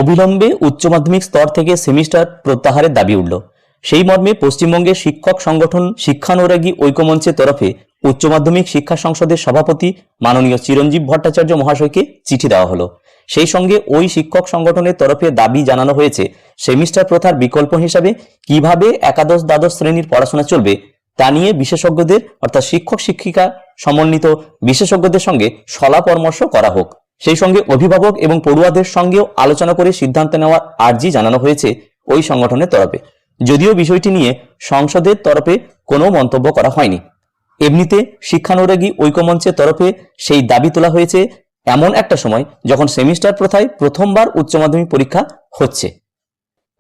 অবিলম্বে উচ্চ মাধ্যমিক স্তর থেকে সেমিস্টার প্রত্যাহারের দাবি উঠল। সেই মর্মে পশ্চিমবঙ্গের শিক্ষক সংগঠন শিক্ষানুরাগী ঐক্যমঞ্চের তরফে উচ্চ মাধ্যমিক শিক্ষা সংসদের সভাপতি মাননীয় চিরঞ্জীব ভট্টাচার্য মহাশয়কে চিঠি দেওয়া হলো। সেই সঙ্গে ওই শিক্ষক সংগঠনের তরফে দাবি জানানো হয়েছে সেমিস্টার প্রথার বিকল্প হিসাবে কিভাবে একাদশ দ্বাদশ শ্রেণীর পড়াশোনা চলবে তা নিয়ে বিশেষজ্ঞদের অর্থাৎ শিক্ষক শিক্ষিকা সমন্বিত বিশেষজ্ঞদের সঙ্গে সলা পরামর্শ করা হোক। সেই সঙ্গে অভিভাবক এবং পড়ুয়াদের সঙ্গেও আলোচনা করে সিদ্ধান্ত নেওয়ার আর্জি জানানো হয়েছে ওই সংগঠনের তরফে, যদিও বিষয়টি নিয়ে সংসদের তরফে কোনো মন্তব্য করা হয়নি। এমনিতে শিক্ষানুরাগী ঐক্যমঞ্চের তরফে সেই দাবি তোলা হয়েছে এমন একটা সময় যখন সেমিস্টার প্রথায় প্রথমবার উচ্চ মাধ্যমিক পরীক্ষা হচ্ছে।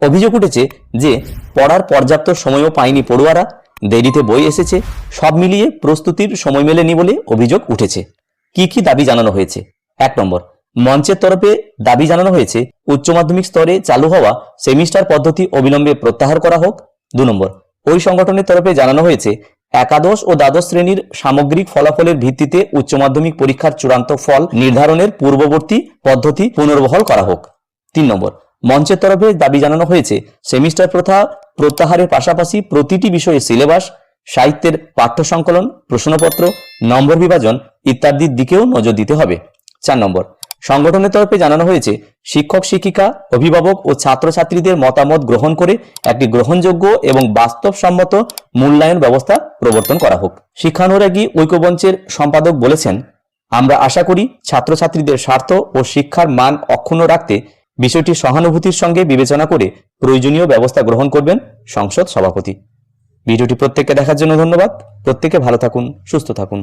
অভিযোগ উঠেছে যে পড়ার পর্যাপ্ত সময়ও পায়নি পড়ুয়ারা, দেরিতে বই এসেছে, সব মিলিয়ে প্রস্তুতির সময় মেলেনি বলে অভিযোগ উঠেছে। কি কি দাবি জানানো হয়েছে? 1 নম্বর, মঞ্চের তরফে দাবি জানানো হয়েছে উচ্চ মাধ্যমিক স্তরে চালু হওয়া সেমিস্টার পদ্ধতি অবিলম্বে প্রত্যাহার করা হোক। 2 নম্বর, ওই সংগঠনের তরফে জানানো হয়েছে একাদশ ও দ্বাদশ শ্রেণীর সামগ্রিক ফলাফলের ভিত্তিতে উচ্চ মাধ্যমিক পরীক্ষার চূড়ান্ত ফল নির্ধারণের পূর্ববর্তী পদ্ধতি পুনর্বহাল করা হোক। 3 নম্বর, মঞ্চের তরফে দাবি জানানো হয়েছে সেমিস্টার প্রথা প্রত্যাহারের পাশাপাশি প্রতিটি বিষয়ে সিলেবাস, সাহিত্যের পাঠ্য সংকলন, প্রশ্নপত্র, নম্বর বিভাজন ইত্যাদির দিকেও নজর দিতে হবে। 4 নম্বর, সংগঠনের তরফে জানানো হয়েছে শিক্ষক শিক্ষিকা, অভিভাবক ও ছাত্রছাত্রীদের মতামত গ্রহণ করে একটি গ্রহণযোগ্য এবং বাস্তবসম্মত মূল্যায়ন ব্যবস্থা প্রবর্তন করা হোক। শিক্ষানুরাগী ঐক্যমঞ্চের সম্পাদক বলেছেন, আমরা আশা করি ছাত্রছাত্রীদের স্বার্থ ও শিক্ষার মান অক্ষুণ্ণ রাখতে বিষয়টি সহানুভূতির সঙ্গে বিবেচনা করে প্রয়োজনীয় ব্যবস্থা গ্রহণ করবেন সংসদ সভাপতি। ভিডিওটি প্রত্যেককে দেখার জন্য ধন্যবাদ। প্রত্যেকে ভালো থাকুন, সুস্থ থাকুন।